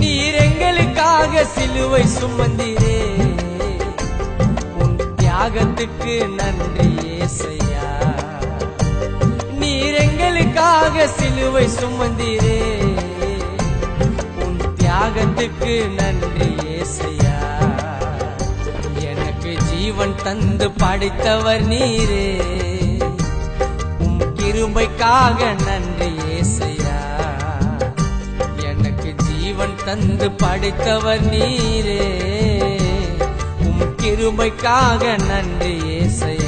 நீர் எங்களுக்காக சிலுவை சுமந்தீரே, உன் தியாகத்துக்கு நன்றி ஏசையா. நீர் எங்களுக்காக சிலுவை சுமந்தீரே, உன் தியாகத்துக்கு நன்றி ஏசையா. எனக்கு ஜீவன் தந்து படைத்தவர் நீரே, உம் கிருபைக்காக நன்றி ஏசையா. எனக்கு ஜீவன் தந்து படைத்தவர் நீரே, உம் கிருபைக்காக நன்றி ஏசையா.